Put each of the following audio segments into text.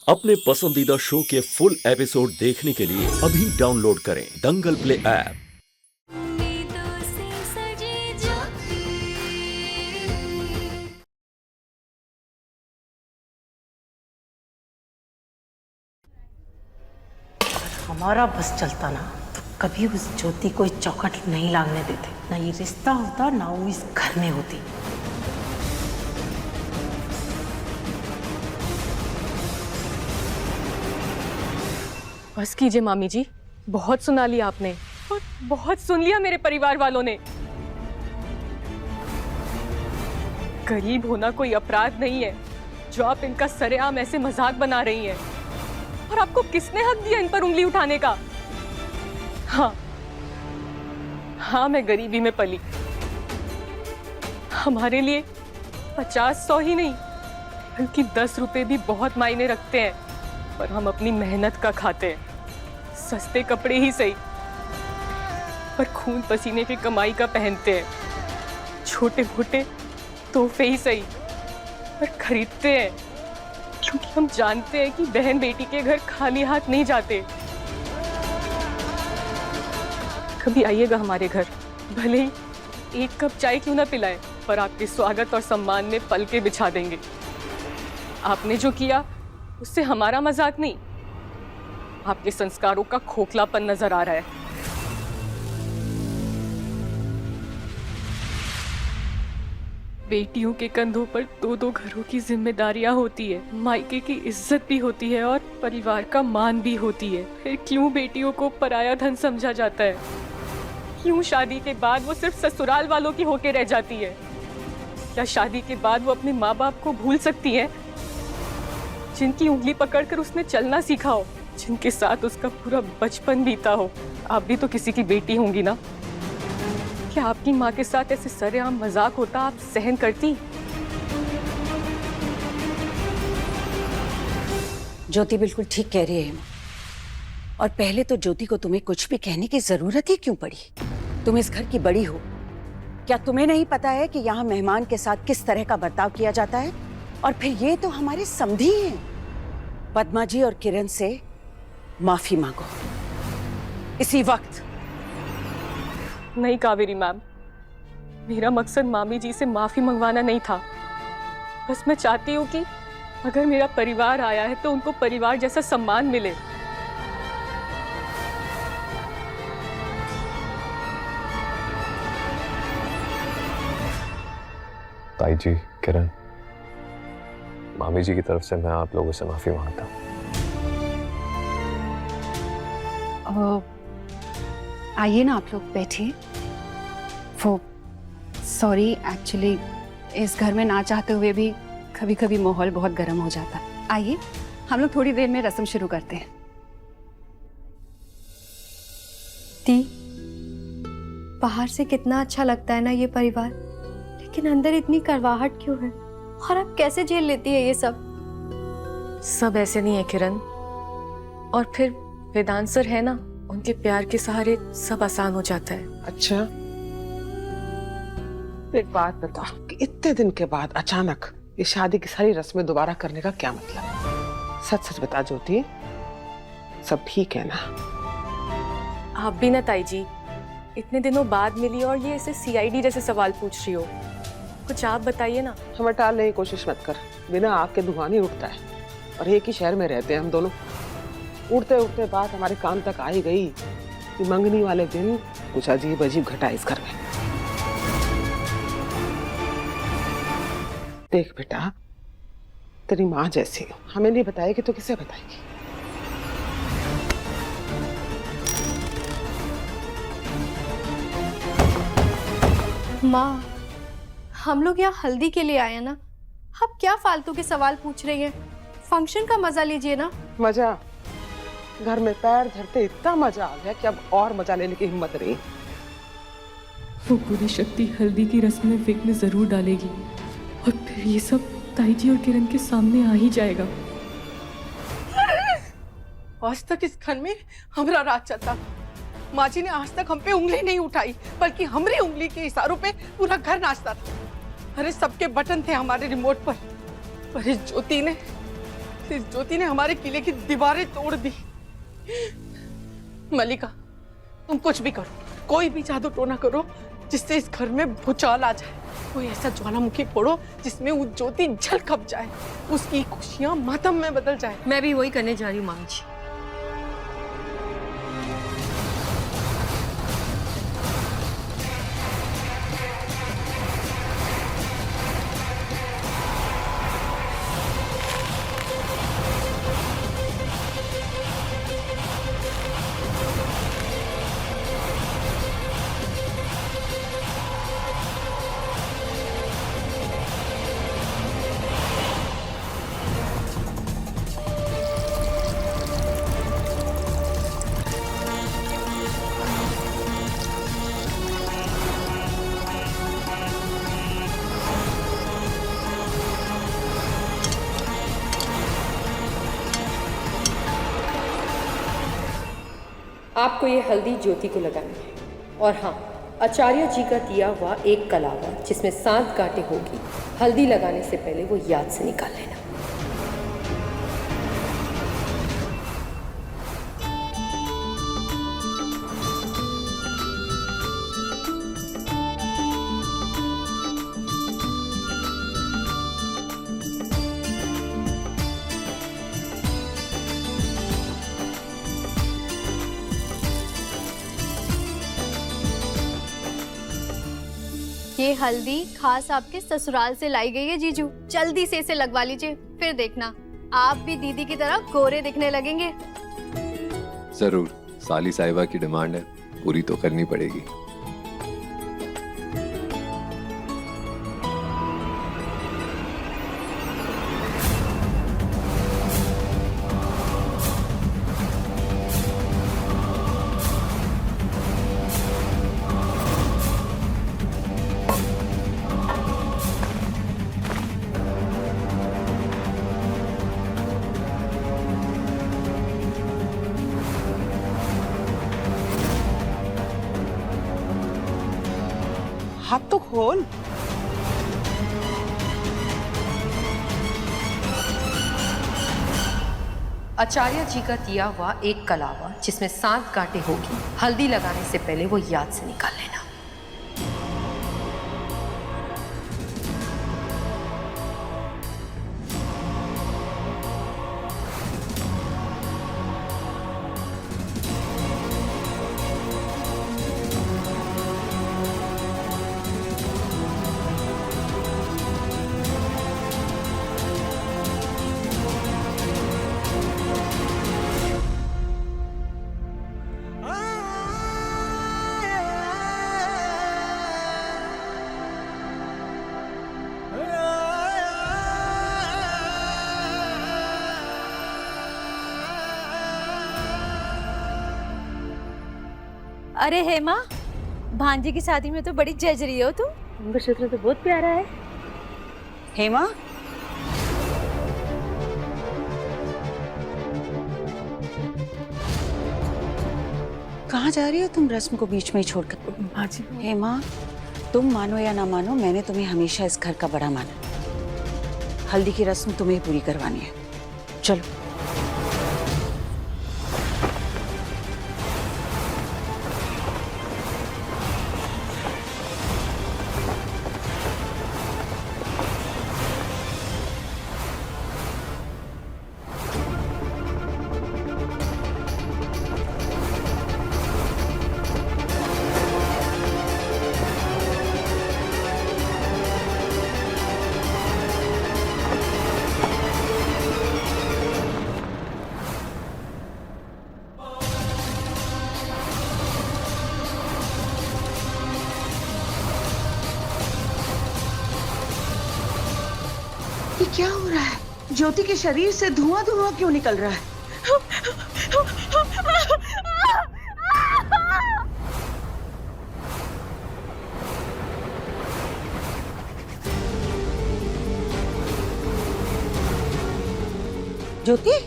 अपने पसंदीदा शो के फुल एपिसोड देखने के लिए अभी डाउनलोड करें दंगल प्ले ऐप। हमारा बस चलता ना तो कभी उस ज्योति को इस चौखट नहीं लागने देते, ना ये रिश्ता होता ना वो इस घर में होती। बस कीजिए मामी जी, बहुत सुना लिया आपने और बहुत सुन लिया मेरे परिवार वालों ने। गरीब होना कोई अपराध नहीं है जो आप इनका सरेआम ऐसे मजाक बना रही हैं। और आपको किसने हक दिया इन पर उंगली उठाने का? हाँ, मैं गरीबी में पली। हमारे लिए 50-100 ही नहीं बल्कि 10 रुपए भी बहुत मायने रखते हैं। पर हम अपनी मेहनत का खाते हैं, सस्ते कपड़े ही सही पर खून पसीने की कमाई का पहनते हैं, छोटे मोटे तोहफे ही सही पर खरीदते हैं, क्योंकि हम जानते हैं कि बहन बेटी के घर खाली हाथ नहीं जाते। कभी आइएगा हमारे घर, भले ही 1 कप चाय क्यों ना पिलाए, पर आपके स्वागत और सम्मान में पलके बिछा देंगे। आपने जो किया उससे हमारा मजाक नहीं, आपके संस्कारों का खोखलापन नजर आ रहा है। बेटियों के कंधों पर 2-2 घरों की जिम्मेदारियां होती है, मायके की इज्जत भी होती है और परिवार का मान भी होती है। फिर क्यों बेटियों को पराया धन समझा जाता है? क्यों शादी के बाद वो सिर्फ ससुराल वालों की होके रह जाती है? क्या शादी के बाद वो अपने माँ बाप को भूल सकती है, जिनकी उंगली पकड़कर उसने चलना सीखा हो, जिनके साथ उसका पूरा बचपन बीता हो? आप भी तो किसी की बेटी होंगी ना? क्या आपकी माँ के साथ ऐसे सरेआम मजाक होता आप सहन करती? ज्योति बिल्कुल ठीक कह रही है हेमा। और पहले तो ज्योति को तुम्हें कुछ भी कहने की जरूरत ही क्यों पड़ी? तुम इस घर की बड़ी हो, क्या तुम्हें नहीं पता है कि यहाँ मेहमान के साथ किस तरह का बर्ताव किया जाता है? और फिर ये तो हमारे समधी हैं। पद्मा जी और किरण से माफी मांगो इसी वक्त। नहीं कावेरी मैम, मेरा मकसद मामी जी से माफी मंगवाना नहीं था। बस मैं चाहती हूँ कि अगर मेरा परिवार आया है तो उनको परिवार जैसा सम्मान मिले। ताई जी, किरण, मामी जी की तरफ से मैं आप लोगों से माफी मांगता हूँ। आइए ना, आप लोग बैठिए। वो सॉरी, एक्चुअली इस घर में ना चाहते हुए भी कभी कभी माहौल बहुत गर्म हो जाता है। आइए, हम लोग थोड़ी देर में रस्म शुरू करते हैं। दी, बाहर से कितना अच्छा लगता है ना ये परिवार, लेकिन अंदर इतनी कड़वाहट क्यों है? और आप कैसे झेल लेती है ये सब? सब ऐसे नहीं है किरण, और फिर वेदांत सर है ना, उनके प्यार के सहारे सब आसान हो जाता है। अच्छा, एक बात बता कि इतने दिन के बाद अचानक ये शादी की सारी रस्में दोबारा करने का क्या मतलब? सच सच बता ज्योति, सब ठीक है ना? आप भी ना ताई जी, इतने दिनों बाद मिली और ये ऐसे सीआईडी जैसे सवाल पूछ रही हो। कुछ आप बताइए ना। हमें टालने की कोशिश मत कर, बिना आग के धुआं नहीं उठता है। और एक ही शहर में रहते हैं हम दोनों। उड़ते उड़ते बात हमारे कान तक आई गई कि मंगनी वाले दिन कुछ अजीब अजीब घटा इस घर में। देख बेटा, तेरी माँ जैसी हमें नहीं बताएगी तो किसे बताएगी? माँ, हम लोग यहाँ हल्दी के लिए आए हैं ना, आप क्या फालतू के सवाल पूछ रही हैं? फंक्शन का मजा लीजिए ना। मजा? घर में पैर धरते इतना मजा आ गया कि अब और मजा लेने की हिम्मत रही। वो पूरी शक्ति हल्दी की रस्म में विघ्न जरूर डालेगी और फिर ये सब ताई जी और किरण के सामने आ ही जाएगा। आज तक इस घर में हमारा राज चलता। माँ जी ने आज तक हम पे उंगली नहीं उठाई, बल्कि हमारी उंगली के इशारों पे पूरा घर नाचता था। अरे सबके बटन थे हमारे रिमोट पर इस ज्योति ने इस ज्योति ने हमारे किले की दीवारें तोड़ दी। मल्लिका, तुम कुछ भी करो, कोई भी जादू टोना करो जिससे इस घर में भूचाल आ जाए। कोई ऐसा ज्वालामुखी फोड़ो जिसमें वो ज्योति जल खप जाए, उसकी खुशियां मातम में बदल जाए। मैं भी वही करने जा रही हूँ मामी जी। आपको ये हल्दी ज्योति को लगानी है। और हाँ, आचार्य जी का दिया हुआ एक कलावा जिसमें 7 गांठें होगी, हल्दी लगाने से पहले वो याद से निकाल लेना। ये हल्दी खास आपके ससुराल से लाई गई है जीजू, जल्दी से इसे लगवा लीजिए, फिर देखना आप भी दीदी की तरह गोरे दिखने लगेंगे। जरूर, साली साहिबा की डिमांड है, पूरी तो करनी पड़ेगी। हाथ तो खोल। आचार्य जी का दिया हुआ एक कलावा जिसमें 7 गांठें होगी, हल्दी लगाने से पहले वो याद से निकाल लेना। अरे हेमा, भांजी की शादी में तो बड़ी जज रही हो तुम। मंगलसूत्र तो बहुत प्यारा है। हेमा, कहाँ जा रही हो तुम रस्म को बीच में ही छोड़कर? हेमा, तुम मानो या ना मानो, मैंने तुम्हें हमेशा इस घर का बड़ा माना। हल्दी की रस्म तुम्हें पूरी करवानी है। चलो। ये क्या हो रहा है? ज्योति के शरीर से धुआं धुआं क्यों निकल रहा है? ज्योति,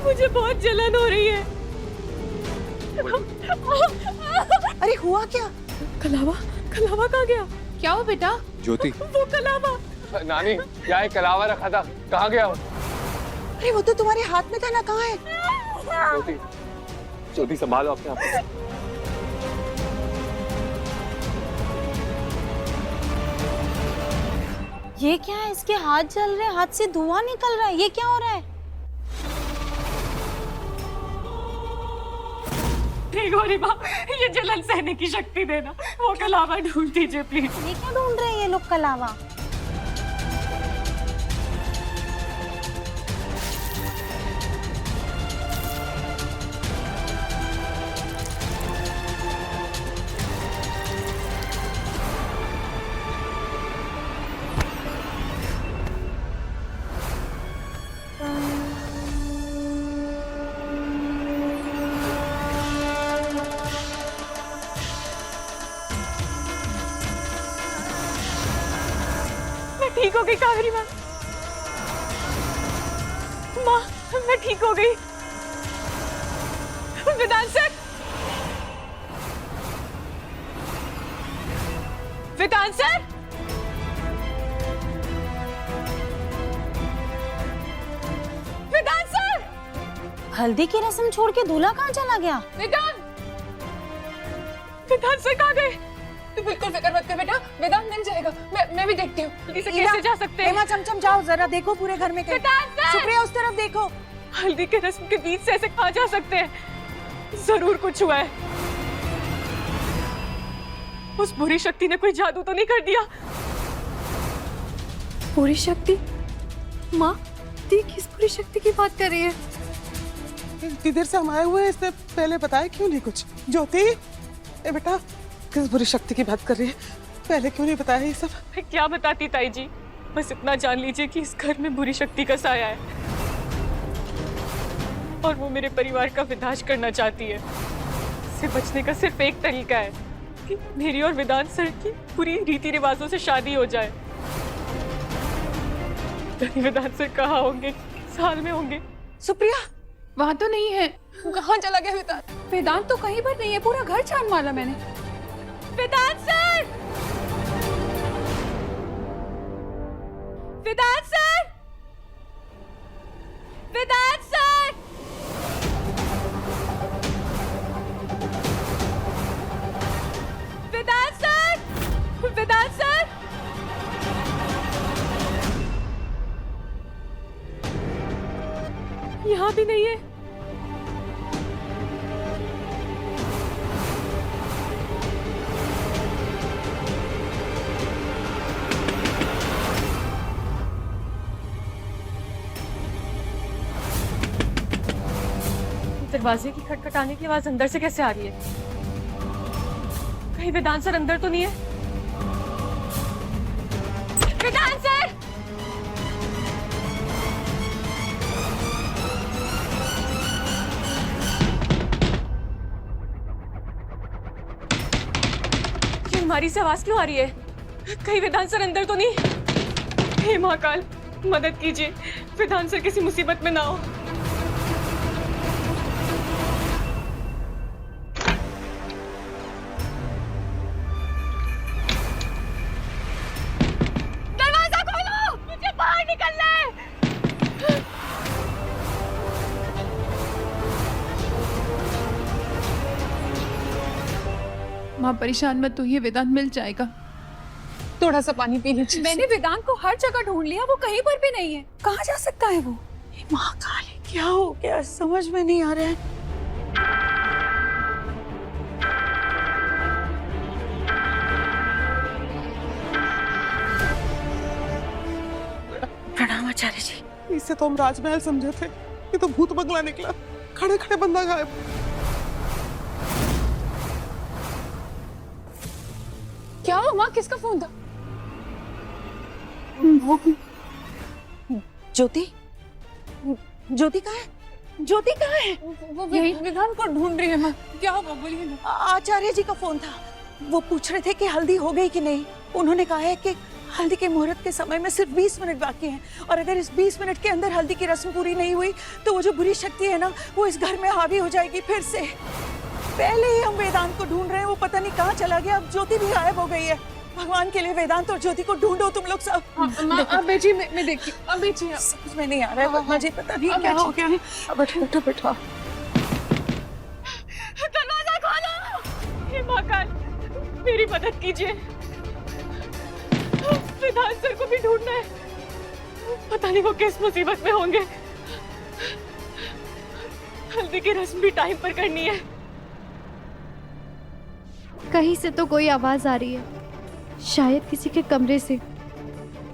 मुझे बहुत जलन हो रही है। अरे हुआ क्या? कलावा, कलावा कहाँ गया? क्या हो बेटा? ज्योति, वो कलावा, नानी यहाँ एक कलावा रखा था, कहाँ गया वो? अरे वो तो तुम्हारे हाथ में था ना, कहाँ है? ज्योति, ज्योति संभालो अपने आप को। ये क्या है? इसके हाथ जल रहे हैं, हाथ से धुआं निकल रहा है, ये क्या हो रहा है? ठीक हो रिमा, ये जलन सहने की शक्ति देना। वो कलावा ढूंढ दीजिए प्लीज। ये क्या ढूंढ रहे हैं ये लोग कलावा? ठीक हो गई कावेरी माँ। माँ मैं ठीक हो गई। वेदांत सर, वेदांत सर, वेदांत सर। हल्दी की रस्म छोड़ के दूल्हा कहाँ चला गया? वेदांत, वेदांत सर कहाँ गए? तू बिल्कुल फिक्र मत कर बेटा, वेदांत मिल जाएगा। मैं भी देखती हूँ। इसे कैसे जा सकते हैं? हेमा चमचम जाओ जरा देखो पूरे घर में क्या। सुप्रिया उस तरफ देखो। हल्दी के रस्म के बीच से ऐसे कहाँ जा सकते हैं? जरूर कुछ हुआ है। उस बुरी शक्ति ने कोई जादू तो नहीं कर दिया? पूरी शक्ति? माँ, दी किस पूरी शक्ति की बात कर रही है? किधर से हम आए हुए हैं, इससे पहले बताया क्यों नहीं कुछ? ज्योति, ए बेटा, किस बुरी शक्ति की बात कर रही है? पहले क्यों नहीं बताया ये सब? मैं क्या बताती ताई जी, बस इतना जान लीजिए कि इस घर में बुरी शक्ति का साया है और वो मेरे परिवार का विनाश करना चाहती है। इससे बचने का सिर्फ एक तरीका है कि मेरी और वेदांत सर की पूरी रीति रिवाजों से शादी हो जाए। वेदांत सर कहाँ होंगे, किस हाल में होंगे? सुप्रिया, वहाँ तो नहीं है। कहाँ चला गया वेदांत? वेदांत तो कहीं पर नहीं है, पूरा घर छान मारा मैंने। वेदांत सर! वेदांत सर! वेदांत सर! वेदांत सर! वेदांत सर! यहाँ भी नहीं है। दरवाजे की खटखटाने की आवाज अंदर से कैसे आ रही है? कहीं वेदांत सर अंदर तो नहीं है? वेदांत सर! ये अलमारी से आवाज क्यों आ रही है? कहीं वेदांत सर अंदर तो नहीं? हे महाकाल, मदद कीजिए, वेदांत सर किसी मुसीबत में ना हो। माँ परेशान मत होइए, वेदांत मिल जाएगा। थोड़ा सा पानी पी लीजिए। मैंने वेदांत को हर जगह ढूंढ लिया, वो कहीं पर भी नहीं है। कहाँ जा सकता है वो? महाकाल, क्या हो गया समझ में नहीं आ रहा है। प्रणाम आचार्य जी। इससे तो हम राजमहल समझे थे, ये तो भूत बंगला निकला। खड़े खड़े बंदा गायब। क्या हुआ माँ, किसका फोन था? ज्योति, ज्योति कहाँ है? ज्योति कहाँ है? वो वेदांत को ढूंढ रही है माँ। क्या हुआ बोलिए ना। आचार्य जी का फोन था, वो पूछ रहे थे कि हल्दी हो गई कि नहीं। उन्होंने कहा है कि हल्दी के मुहूर्त के समय में सिर्फ 20 मिनट बाकी हैं और अगर इस 20 मिनट के अंदर हल्दी की रस्म पूरी नहीं हुई तो वो जो बुरी शक्ति है ना, वो इस घर में हावी हो जाएगी फिर से। पहले ही हम वेदांत को ढूंढ रहे हैं, वो पता नहीं कहाँ चला गया। अब ज्योति भी गायब हो गई है। भगवान के लिए वेदांत और ज्योति को ढूंढो तुम लोग सब। अम्बे जी मैं देखती हूँ। अम्बे जी समझ में नहीं आ रहा है पद्मा जी, पता नहीं क्या हो गया है। बैठो बैठो बैठो। दरवाजा खोलो। हे महाकाल, मेरी मदद कीजिए। वेदांत सर को भी ढूंढना है, पता नहीं वो किस मुसीबत में होंगे। हल्दी की रस्म भी टाइम पर करनी है। कहीं से तो कोई आवाज आ रही है, शायद किसी के कमरे से।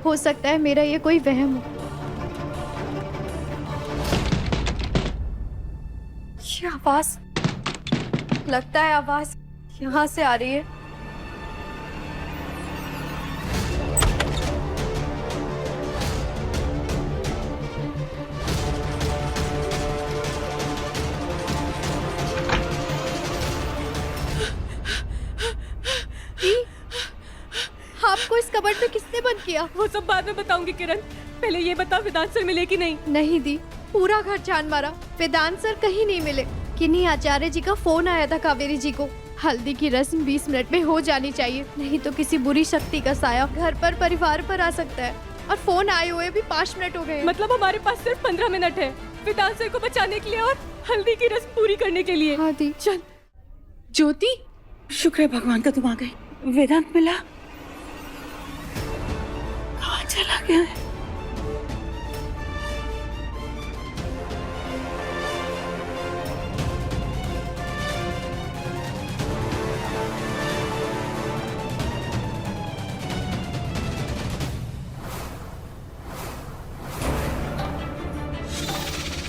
हो सकता है मेरा ये कोई वहम हो। ये आवाज, लगता है आवाज यहाँ से आ रही है। आपको इस कबर्ड में किसने बंद किया? वो सब बाद में बताऊंगी किरण, पहले ये बता वेदांत सर मिले कि नहीं? नहीं दी, पूरा घर छान मारा, वेदांत सर कहीं नहीं मिले। किन्हीं आचार्य जी का फोन आया था कावेरी जी को, हल्दी की रस्म 20 मिनट में हो जानी चाहिए, नहीं तो किसी बुरी शक्ति का साया घर पर परिवार पर आ सकता है। और फोन आए हुए भी 5 मिनट हो गए। मतलब हमारे पास सिर्फ 15 मिनट है वेदांत सर को बचाने के लिए और हल्दी की रस्म पूरी करने के लिए। हाँ दी। चल। ज्योति, शुक्र है भगवान का तुम आ गई। वेदांत मिला? कहाँ चला गया है?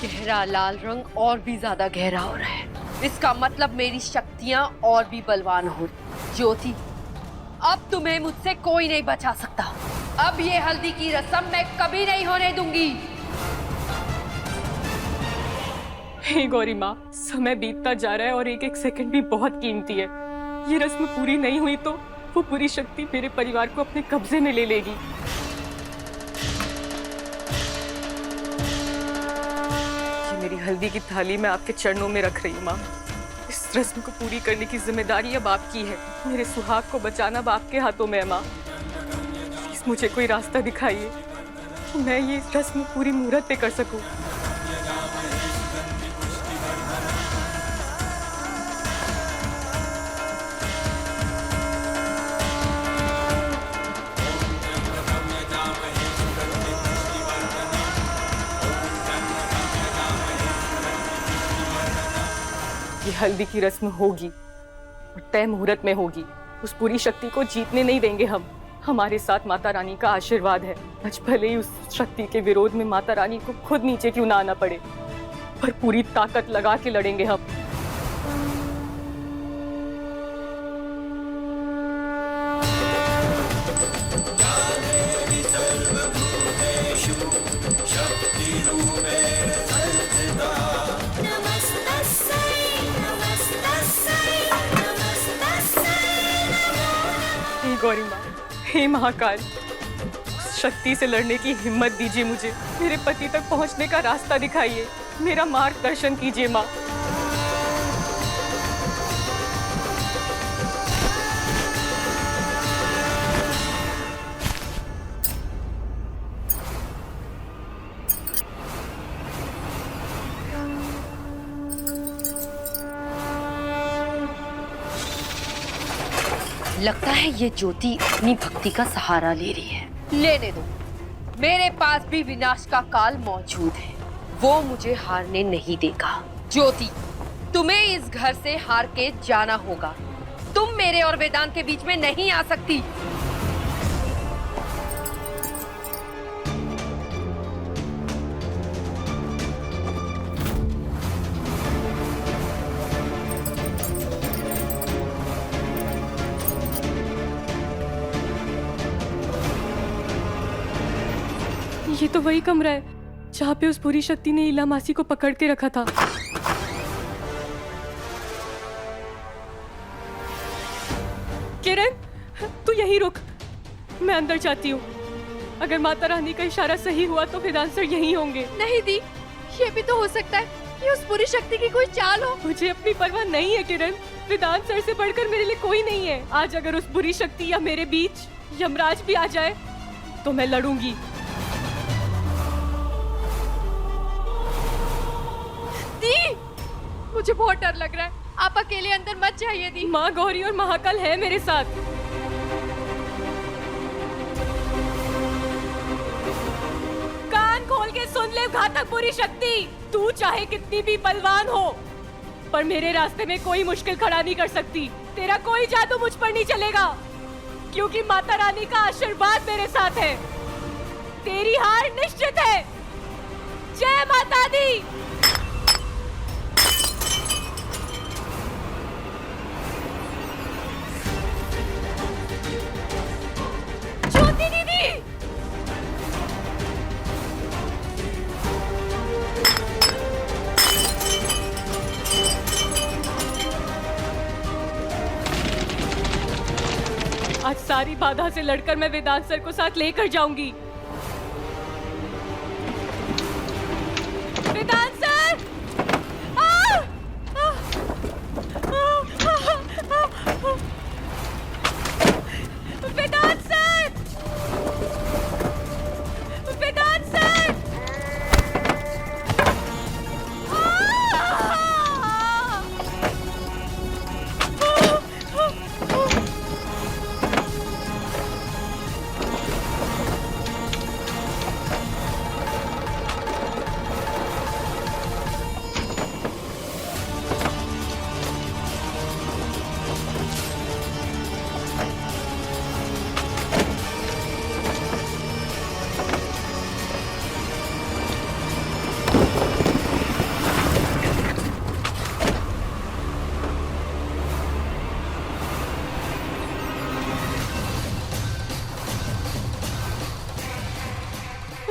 गहरा लाल रंग और भी ज्यादा गहरा हो रहा है। इसका मतलब मेरी शक्तियां और भी बलवान हो रही। ज्योति, अब तुम्हें मुझसे कोई नहीं बचा सकता। अब ये हल्दी की रस्म मैं कभी नहीं होने दूंगी। हे गौरी माँ, समय बीतता जा रहा है और एक एक सेकंड भी बहुत कीमती है। ये रस्म पूरी नहीं हुई तो वो पूरी शक्ति मेरे परिवार को अपने कब्जे में ले लेगी। मेरी हल्दी की थाली मैं आपके चरणों में रख रही हूँ माँ। इस रस्म को पूरी करने की जिम्मेदारी अब आपकी है। मेरे सुहाग को बचाना अब आपके हाथों में है माँ। प्लीज मुझे कोई रास्ता दिखाइए, मैं ये रस्म पूरी मुहूर्त पे कर सकूं। ये हल्दी की रस्म होगी और तय मुहूर्त में होगी। उस पूरी शक्ति को जीतने नहीं देंगे हम। हमारे साथ माता रानी का आशीर्वाद है। आज भले ही उस शक्ति के विरोध में माता रानी को खुद नीचे क्यों ना आना पड़े, पर पूरी ताकत लगा के लड़ेंगे हम। गौरी माँ, हे महाकाल, शक्ति से लड़ने की हिम्मत दीजिए मुझे। मेरे पति तक पहुँचने का रास्ता दिखाइए, मेरा मार्गदर्शन कीजिए माँ। लगता है ये ज्योति अपनी भक्ति का सहारा ले रही है। लेने दो, मेरे पास भी विनाश का काल मौजूद है, वो मुझे हारने नहीं देगा। ज्योति, तुम्हें इस घर से हार के जाना होगा। तुम मेरे और वेदांत के बीच में नहीं आ सकती। ये तो वही कमरा है जहाँ पे उस बुरी शक्ति ने इला मासी को पकड़ के रखा था। किरण, तू यहीं रुक, मैं अंदर जाती हूँ। अगर माता रानी का इशारा सही हुआ तो वेदांत सर यहीं होंगे। नहीं दी, ये भी तो हो सकता है ये उस बुरी शक्ति की कोई चाल हो। मुझे अपनी परवाह नहीं है किरण, वेदांत सर से बढ़कर मेरे लिए कोई नहीं है। आज अगर उस बुरी शक्ति या मेरे बीच यमराज भी आ जाए तो मैं लड़ूंगी। दी, मुझे बहुत डर लग रहा है, आप अकेले अंदर मत जाइए दी। माँ गौरी और महाकाल है मेरे साथ। कान खोल के सुन ले घातक बुरी शक्ति, तू चाहे कितनी भी बलवान हो पर मेरे रास्ते में कोई मुश्किल खड़ा नहीं कर सकती। तेरा कोई जादू मुझ पर नहीं चलेगा क्योंकि माता रानी का आशीर्वाद मेरे साथ है। तेरी हार निश्चित है। जय माता दी। ज्योति दीदी, आज सारी बाधा से लड़कर मैं वेदांत सर को साथ लेकर जाऊंगी। वेदांत सर! वेदांत सर! वेदांत सर!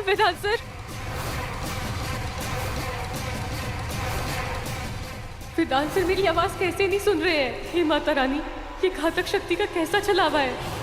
वेदांत सर, वेदांत सर मेरी आवाज कैसे नहीं सुन रहे हैं? हे माता रानी, ये घातक शक्ति का कैसा छलावा है?